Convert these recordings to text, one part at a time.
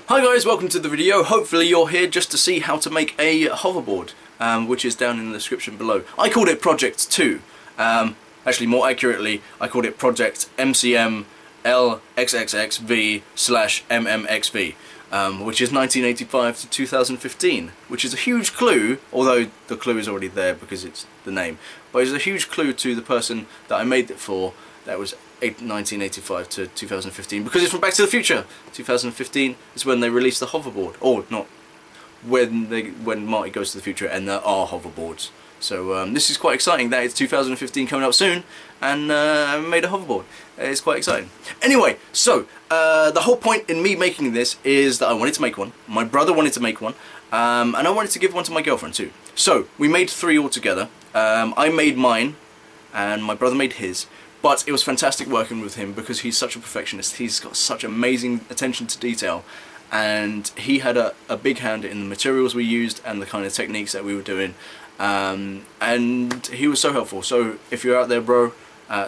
Hi guys, welcome to the video. Hopefully you're here just to see how to make a hoverboard, which is down in the description below. I called it Project 2. Actually, more accurately, I called it Project MCM LXXXV/MMXV, which is 1985 to 2015, which is a huge clue, although the clue is already there because it's the name, but it's a huge clue to the person that I made it for. That was 1985 to 2015, because it's from Back to the Future. 2015 is when they released the hoverboard, or not, when Marty goes to the future and there are hoverboards. So this is quite exciting that it's 2015 coming up soon, and I made a hoverboard. It's quite exciting. Anyway, so the whole point in me making this is that I wanted to make one, my brother wanted to make one, and I wanted to give one to my girlfriend too. So we made 3 altogether. I made mine, and my brother made his. But it was fantastic working with him because he's such a perfectionist. He's got such amazing attention to detail, and he had a big hand in the materials we used and the kind of techniques that we were doing, and he was so helpful. So if you're out there, bro,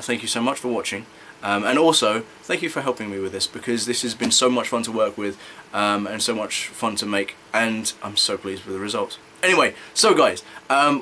thank you so much for watching, and also thank you for helping me with this, because this has been so much fun to work with, and so much fun to make, and I'm so pleased with the results. Anyway, so guys,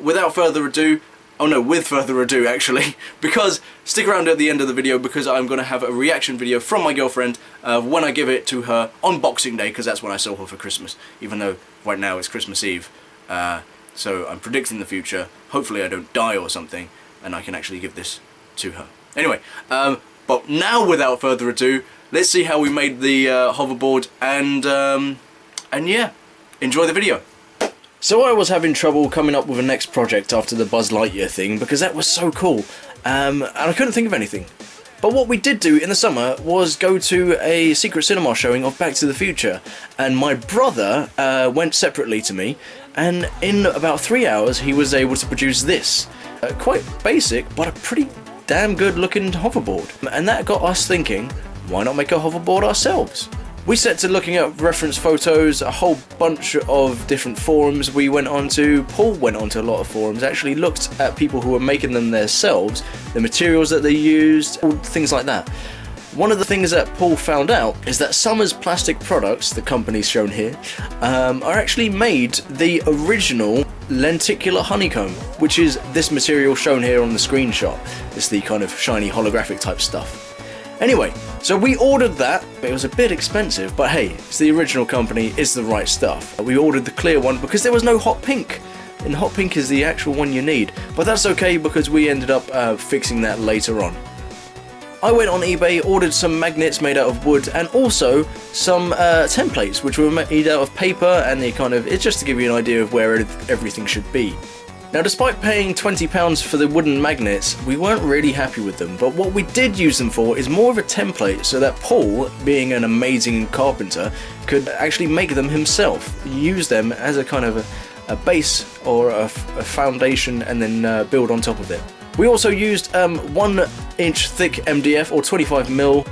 without further ado, with further ado actually, because stick around at the end of the video, because I'm going to have a reaction video from my girlfriend when I give it to her on Boxing Day, because that's when I saw her for Christmas, even though right now it's Christmas Eve. So I'm predicting the future. Hopefully I don't die or something, and I can actually give this to her. Anyway, but now without further ado, let's see how we made the hoverboard, and yeah, enjoy the video. So I was having trouble coming up with a next project after the Buzz Lightyear thing, because that was so cool, and I couldn't think of anything. But what we did do in the summer was go to a secret cinema showing of Back to the Future, and my brother went separately to me, and in about 3 hours he was able to produce this. Quite basic, but a pretty damn good looking hoverboard. And that got us thinking, why not make a hoverboard ourselves? We set to looking at reference photos, a whole bunch of different forums we went onto. Paul went onto a lot of forums, actually looked at people who were making them themselves, the materials that they used, all things like that. One of the things that Paul found out is that Sommers plastic products, the companies shown here, are actually made the original lenticular honeycomb, which is this material shown here on the screenshot. It's the kind of shiny holographic type stuff. Anyway, so we ordered that. It was a bit expensive, but hey, it's the original company, it's the right stuff. We ordered the clear one because there was no hot pink, and hot pink is the actual one you need, but that's okay because we ended up fixing that later on. I went on eBay, ordered some magnets made out of wood, and also some templates which were made out of paper, and it's just to give you an idea of where everything should be. Now, despite paying £20 for the wooden magnets, we weren't really happy with them, but what we did use them for is more of a template, so that Paul, being an amazing carpenter, could actually make them himself, use them as a kind of a base or a foundation, and then build on top of it. We also used 1 inch thick MDF, or 25mm.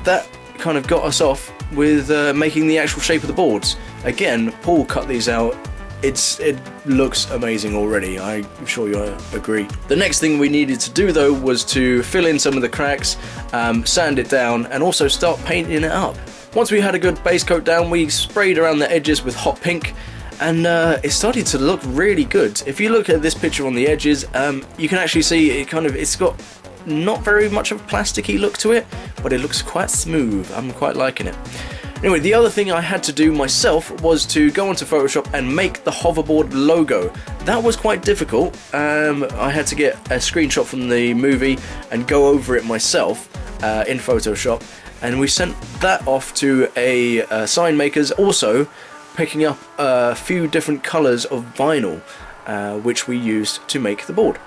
That kind of got us off with making the actual shape of the boards. Again, Paul cut these out. It looks amazing already, I'm sure you'll agree. The next thing we needed to do though was to fill in some of the cracks, sand it down, and also start painting it up. Once we had a good base coat down, we sprayed around the edges with hot pink, and it started to look really good. If you look at this picture on the edges, you can actually see it's got not very much of a plasticky look to it, but it looks quite smooth. I'm quite liking it. Anyway, the other thing I had to do myself was to go onto Photoshop and make the hoverboard logo. That was quite difficult. I had to get a screenshot from the movie and go over it myself in Photoshop, and we sent that off to a sign makers, also picking up a few different colours of vinyl, which we used to make the board.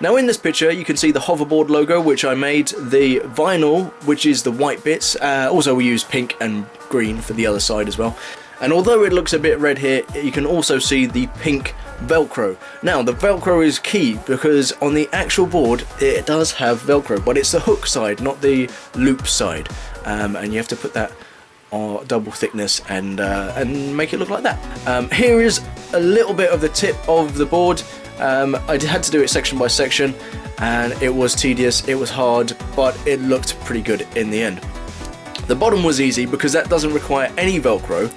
Now in this picture you can see the hoverboard logo, which I made, the vinyl, which is the white bits, also we used pink and green for the other side as well, and although it looks a bit red here, you can also see the pink Velcro. Now the Velcro is key because on the actual board it does have Velcro, but it's the hook side, not the loop side, and you have to put that on double thickness and make it look like that. Here is a little bit of the tip of the board. I had to do it section by section, and it was tedious, it was hard, but it looked pretty good in the end. The bottom was easy because that doesn't require any Velcro.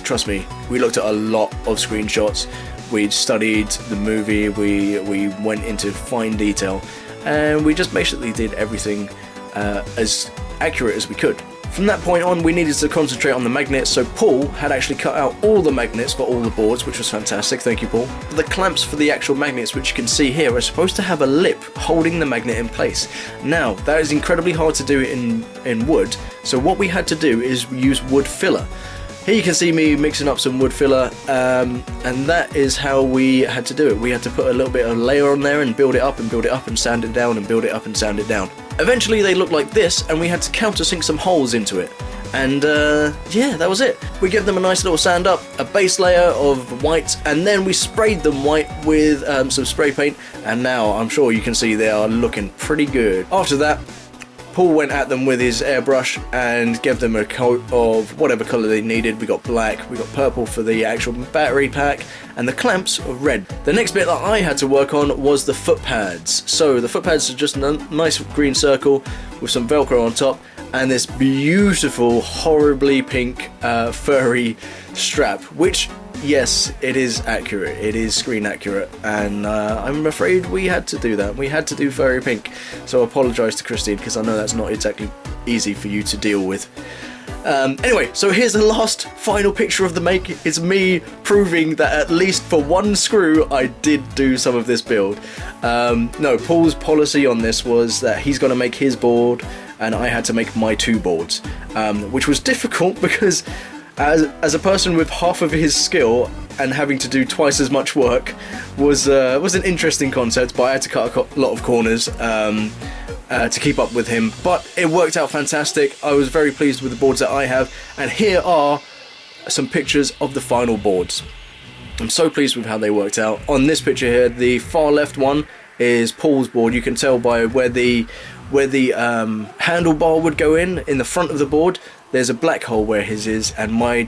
Trust me, we looked at a lot of screenshots. We studied the movie, we went into fine detail, and we just basically did everything as accurate as we could. From that point on, we needed to concentrate on the magnets, so Paul had actually cut out all the magnets for all the boards, which was fantastic, thank you Paul. The clamps for the actual magnets, which you can see here, are supposed to have a lip holding the magnet in place. Now, that is incredibly hard to do in wood, so what we had to do is use wood filler. Here you can see me mixing up some wood filler, and that is how we had to do it. We had to put a little bit of layer on there and build it up and build it up and sand it down and build it up and sand it down. Eventually they looked like this, and we had to countersink some holes into it. And yeah, that was it. We gave them a nice little sand up, a base layer of white, and then we sprayed them white with some spray paint, and now I'm sure you can see they are looking pretty good. After that, Paul went at them with his airbrush and gave them a coat of whatever colour they needed. We got black, we got purple for the actual battery pack, and the clamps are red. The next bit that I had to work on was the foot pads. So the foot pads are just a nice green circle with some Velcro on top, and this beautiful, horribly pink furry strap, which, yes, it is accurate. It is screen accurate, and I'm afraid we had to do that. We had to do furry pink, so I apologise to Christine because I know that's not exactly easy for you to deal with. Anyway, so here's the last final picture of the make. It's me proving that at least for one screw I did do some of this build. No, Paul's policy on this was that he's going to make his board and I had to make my two boards, which was difficult because as a person with half of his skill and having to do twice as much work was an interesting concept, but I had to cut a lot of corners to keep up with him, but it worked out fantastic. I was very pleased with the boards that I have, and here are some pictures of the final boards. I'm so pleased with how they worked out. On this picture here, the far left one is Paul's board. You can tell by where the handlebar would go in the front of the board. There's a black hole where his is, and my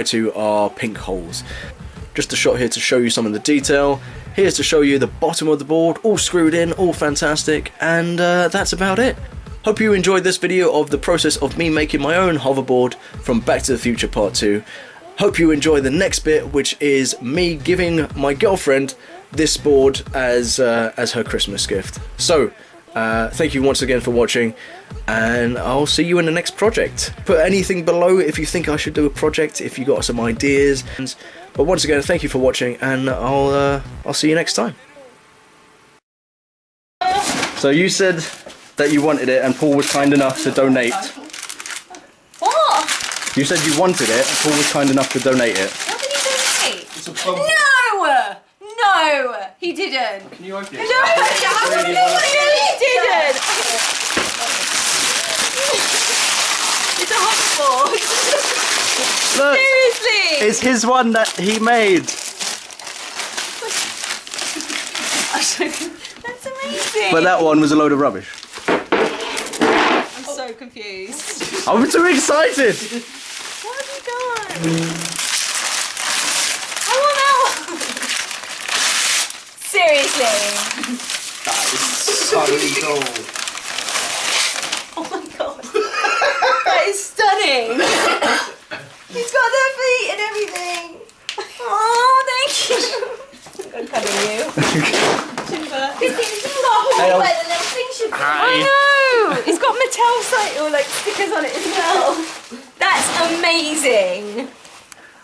two are pink holes. Just a shot here to show you some of the detail. Here's to show you the bottom of the board, all screwed in, all fantastic, and that's about it. Hope you enjoyed this video of the process of me making my own hoverboard from Back to the Future Part 2. Hope you enjoy the next bit, which is me giving my girlfriend this board as her Christmas gift. So, thank you once again for watching, and I'll see you in the next project. Put anything below if you think I should do a project, if you got some ideas. But once again, thank you for watching, and I'll see you next time. So you said that you wanted it, and Paul was kind enough to donate. What? You said you wanted it, and Paul was kind enough to donate it. What did he donate? It's a no! No, he didn't. Can you open it? No, he didn't. It's a hoverboard. Look, seriously. It's his one that he made. That's amazing. But that one was a load of rubbish. I'm so confused. I'm too excited. What have you done? I want out. Seriously. That is so cool. Oh my god. That is stunning. He's got their feet and everything. Oh, thank you. I'm cuddling you. Timber. He's got a whole where the little thing should be. I know. He's got mattel stickers on it as well. That's amazing.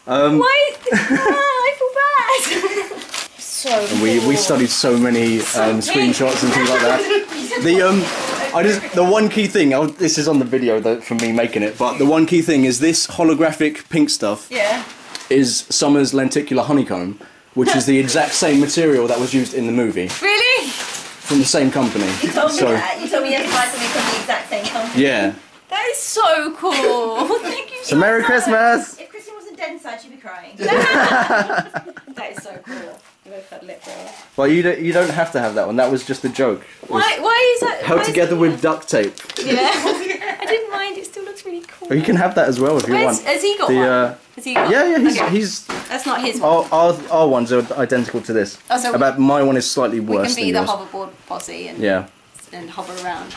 Why? I feel bad. So cool. We studied so many screenshots and things like that. The one key thing, this is on the video from me making it, but the one key thing is this holographic pink stuff is Sommers lenticular honeycomb, which is the exact same material that was used in the movie. Really? From the same company. You told me that. You told me you had to buy something from the exact same company. Yeah. That is so cool. Thank you so much. Merry Christmas! If Christine wasn't dead inside, she'd be crying. That is so cool. I'm going to cuddle it for her. Well, you don't have to have that one. That was just a joke. Why is that? Held together with duct tape. Yeah. I didn't mind. It still looks really cool. Well, you can have that as well if you want. Has he got one? Has he got yeah, he's. That's not his one. Our ones are identical to this. Oh, so my one is slightly worse. We can be the hoverboard posse and yeah. And hover around.